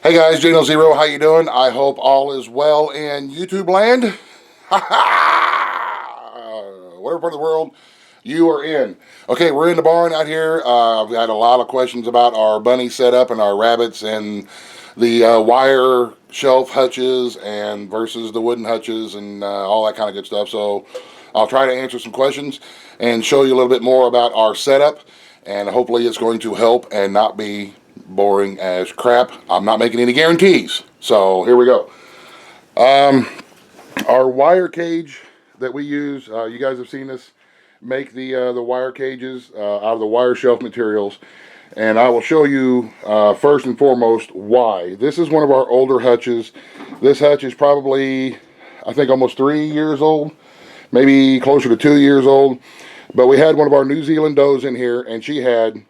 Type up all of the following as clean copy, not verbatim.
Hey guys, Geno Zero, how you doing? I hope all is well in YouTube land. Whatever part of the world you are in. Okay, we're in the barn out here. I've had a lot of questions about our bunny setup and our rabbits and the wire shelf hutches and versus the wooden hutches and all that kind of good stuff. So I'll try to answer some questions and show you a little bit more about our setup, and hopefully it's going to help and not be boring as crap. I'm not making any guarantees. So here we go. Our wire cage that we use, you guys have seen us make the wire cages out of the wire shelf materials, and I will show you first and foremost why. This is one of our older hutches. This hutch is probably, I think, almost 3 years old, maybe closer to 2 years old. But we had one of our New Zealand does in here, and she had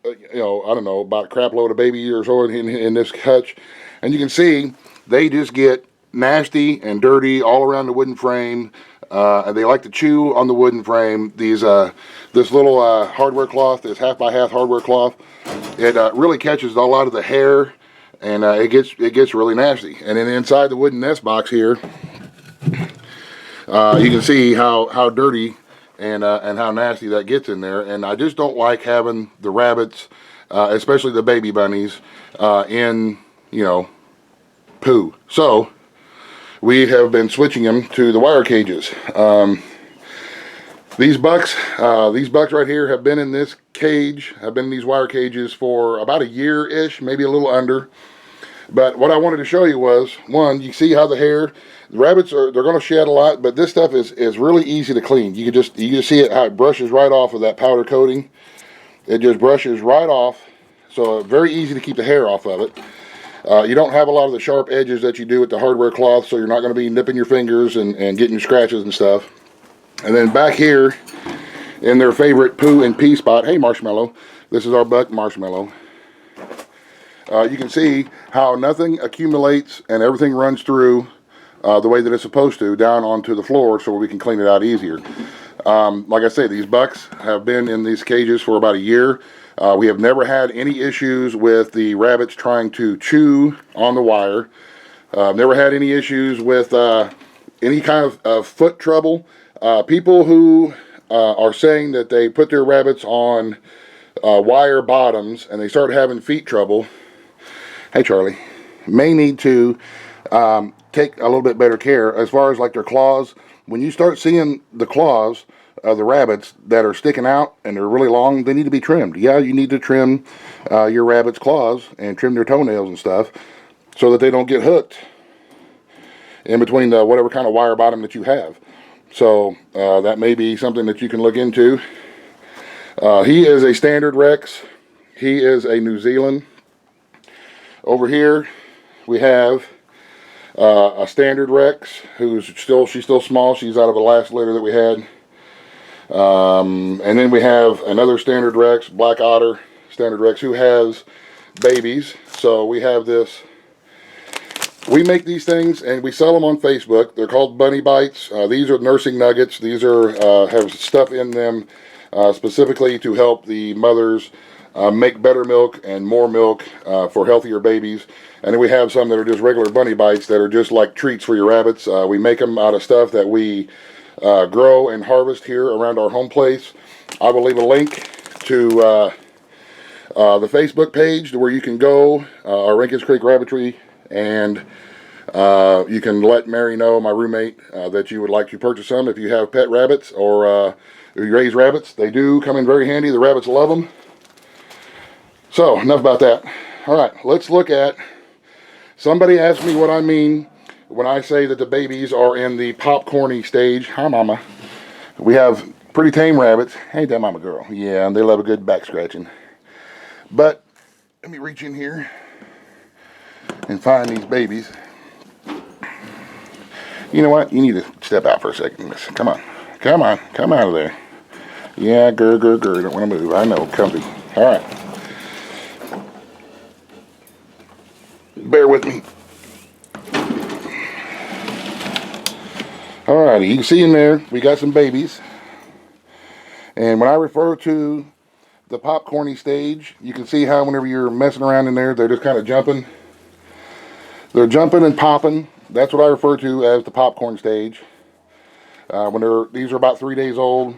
I don't know, about a crap load of baby years old in this hutch. And you can see they just get nasty and dirty all around the wooden frame. And they like to chew on the wooden frame. This little hardware cloth, this half by half hardware cloth, it really catches a lot of the hair, and it gets really nasty. And then inside the wooden nest box here, you can see how dirty and how nasty that gets in there. And I just don't like having the rabbits, especially the baby bunnies, in, poo. So we have been switching them to the wire cages. These bucks right here have been in this cage, have been in these wire cages for about a year-ish, maybe a little under. But what I wanted to show you was, one, you see how the rabbits they're going to shed a lot, but this stuff is really easy to clean. You can just see it, how it brushes right off of that powder coating. It just brushes right off, so very easy to keep the hair off of it. You don't have a lot of the sharp edges that you do with the hardware cloth, so you're not going to be nipping your fingers and getting scratches and stuff. And then back here, in their favorite poo and pee spot, hey Marshmallow, this is our buck Marshmallow. You can see how nothing accumulates and everything runs through the way that it's supposed to down onto the floor, so we can clean it out easier. Like I say, these bucks have been in these cages for about a year. We have never had any issues with the rabbits trying to chew on the wire. Never had any issues with any kind of foot trouble. People who are saying that they put their rabbits on wire bottoms and they start having feet trouble, hey Charlie, may need to take a little bit better care as far as like their claws. When you start seeing the claws of the rabbits that are sticking out and they're really long, they need to be trimmed. Yeah, you need to trim your rabbit's claws and trim their toenails and stuff so that they don't get hooked in between the whatever kind of wire bottom that you have. So that may be something that you can look into. He is a standard Rex. He is a New Zealand. Over here we have a standard Rex she's still small. She's out of the last litter that we had. And then we have another standard Rex, Black Otter standard Rex, who has babies. So we have this. We make these things and we sell them on Facebook. They're called Bunny Bytes. These are nursing nuggets. These are have stuff in them specifically to help the mothers make better milk and more milk for healthier babies. And then we have some that are just regular Bunny Bites that are just like treats for your rabbits. We make them out of stuff that we grow and harvest here around our home place. I will leave a link to the Facebook page where you can go, our Rankins Creek Rabbitry, and you can let Mary know, my roommate, that you would like to purchase some if you have pet rabbits or if you raise rabbits. They do come in very handy. The rabbits love them. So, enough about that. All right, let's look at, somebody asked me what I mean when I say that the babies are in the popcorny stage. Hi, Mama. We have pretty tame rabbits. Ain't that Mama girl? Yeah, and they love a good back scratching. But, let me reach in here and find these babies. You know what? You need to step out for a second. Come on. Come on. Come out of there. Yeah, grr. Don't want to move. I know. Comfy. All right. Bear with me. Alrighty, you can see in there, we got some babies. And when I refer to the popcorny stage, you can see how whenever you're messing around in there, they're just kind of jumping. They're jumping and popping. That's what I refer to as the popcorn stage. These are about 3 days old,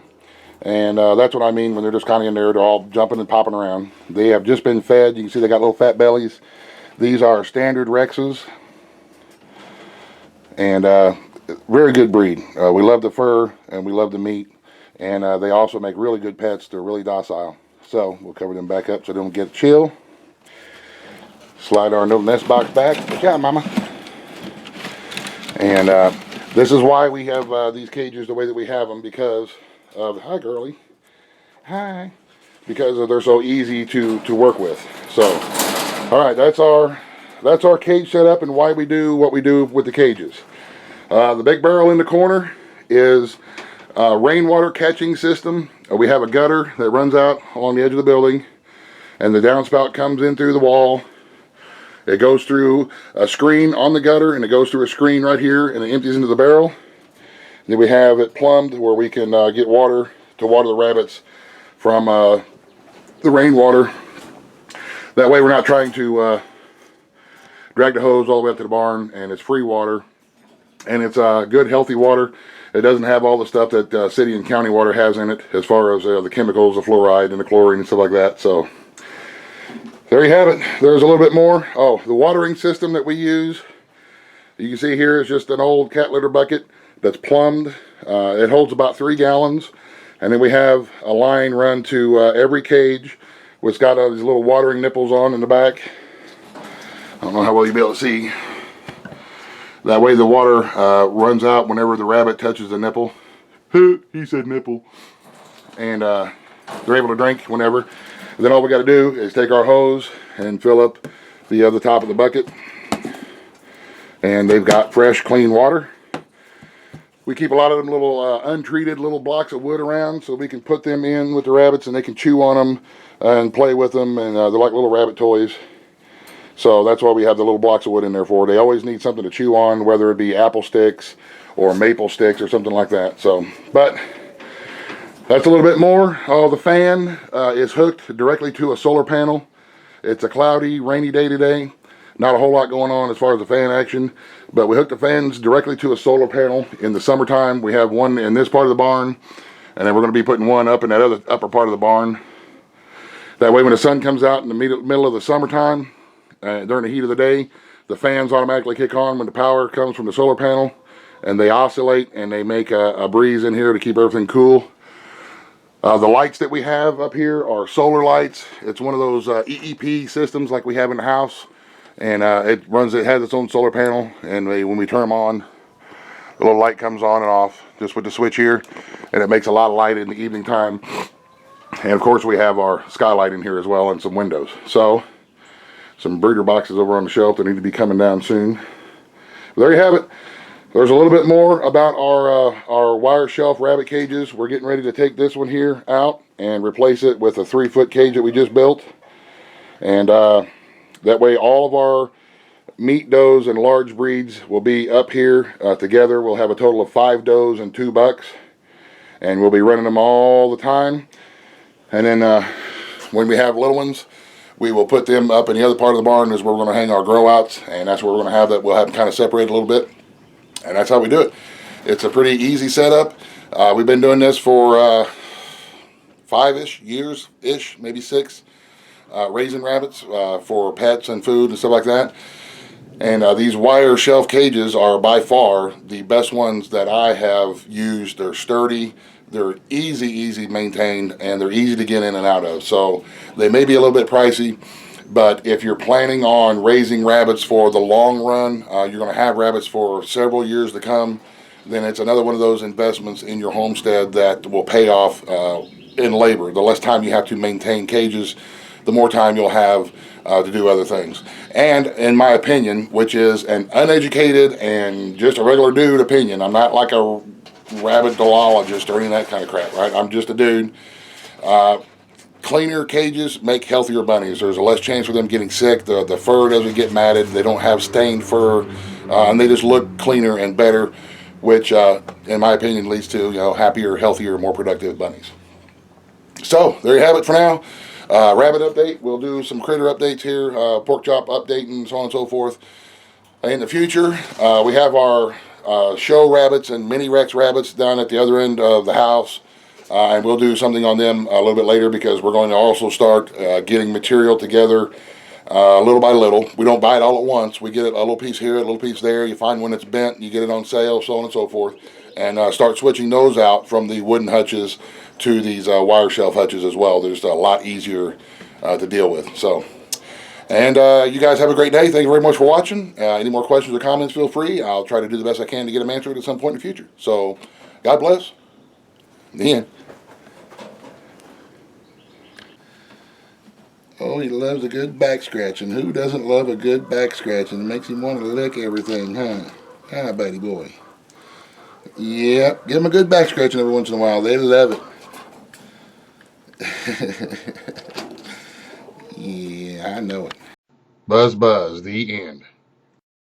and that's what I mean when they're just kind of in there. They're all jumping and popping around. They have just been fed. You can see they got little fat bellies. These are standard Rexes, and very good breed. We love the fur and we love the meat, and they also make really good pets. They're really docile. So we'll cover them back up so they don't get chill. Slide our little nest box back. Good job, Mama. And this is why we have these cages the way that we have them, because of, hi girly, hi, because they're so easy to work with. So, all right, that's our cage setup and why we do what we do with the cages. The big barrel in the corner is a rainwater catching system. We have a gutter that runs out along the edge of the building, and the downspout comes in through the wall. It goes through a screen on the gutter, and it goes through a screen right here, and it empties into the barrel. Then we have it plumbed where we can get water to water the rabbits from the rainwater. That way we're not trying to drag the hose all the way up to the barn, and it's free water. And it's good, healthy water. It doesn't have all the stuff that city and county water has in it, as far as the chemicals, the fluoride and the chlorine and stuff like that. So there you have it. There's a little bit more. Oh, the watering system that we use, you can see here, is just an old cat litter bucket that's plumbed. It holds about 3 gallons. And then we have a line run to every cage, which got these little watering nipples on in the back. I don't know how well you'll be able to see. That way the water runs out whenever the rabbit touches the nipple. He said nipple. And they're able to drink whenever. And then all we got to do is take our hose and fill up the top of the bucket. And they've got fresh, clean water. We keep a lot of them little untreated little blocks of wood around so we can put them in with the rabbits and they can chew on them and play with them. And they're like little rabbit toys. So that's why we have the little blocks of wood in there for. They always need something to chew on, whether it be apple sticks or maple sticks or something like that. So, but that's a little bit more. Oh, the fan is hooked directly to a solar panel. It's a cloudy, rainy day today. Not a whole lot going on as far as the fan action, but we hook the fans directly to a solar panel. In the summertime, we have one in this part of the barn, and then we're going to be putting one up in that other upper part of the barn. That way when the sun comes out in the middle of the summertime, during the heat of the day, the fans automatically kick on when the power comes from the solar panel, and they oscillate and they make a breeze in here to keep everything cool. The lights that we have up here are solar lights. It's one of those EEP systems like we have in the house, and it has its own solar panel, and when we turn them on, the little light comes on and off just with the switch here, and it makes a lot of light in the evening time. And of course we have our skylight in here as well and some windows. So some breeder boxes over on the shelf that need to be coming down soon. But there you have it. There's a little bit more about our wire shelf rabbit cages. We're getting ready to take this one here out and replace it with a 3-foot cage that we just built. And that way all of our meat does and large breeds will be up here together. We'll have a total of 5 does and 2 bucks. And we'll be running them all the time. And then when we have little ones, we will put them up in the other part of the barn is where we're going to hang our grow outs, and that's where we're going to have that. We'll have them kind of separated a little bit, and that's how we do it. It's a pretty easy setup. We've been doing this for 5-ish years-ish, maybe 6, raising rabbits for pets and food and stuff like that. And these wire shelf cages are by far the best ones that I have used. They're sturdy. They're easy maintained, and they're easy to get in and out of. So they may be a little bit pricey, but if you're planning on raising rabbits for the long run, you're going to have rabbits for several years to come, then it's another one of those investments in your homestead that will pay off in labor. The less time you have to maintain cages, the more time you'll have to do other things. And in my opinion, which is an uneducated and just a regular dude opinion, I'm not like a rabbit doolologist or any of that kind of crap, right? I'm just a dude. Cleaner cages make healthier bunnies. There's a less chance for them getting sick. The fur doesn't get matted. They don't have stained fur, and they just look cleaner and better, which, in my opinion, leads to happier, healthier, more productive bunnies. So there you have it for now. Rabbit update. We'll do some critter updates here, pork chop update, and so on and so forth. In the future, we have our show rabbits and mini Rex rabbits down at the other end of the house. And we'll do something on them a little bit later, because we're going to also start getting material together little by little. We don't buy it all at once. We get it a little piece here, a little piece there. You find one that's bent, you get it on sale, so on and so forth. And start switching those out from the wooden hutches to these wire shelf hutches as well. They're just a lot easier to deal with. So, and you guys have a great day. Thank you very much for watching. Any more questions or comments, feel free. I'll try to do the best I can to get them answered at some point in the future. So, God bless. The end. Oh, he loves a good back scratching. Who doesn't love a good back scratching? It makes him want to lick everything, huh? Ah, buddy boy. Yep, give him a good back scratching every once in a while. They love it. Yeah, I know it. Buzz, buzz, the end.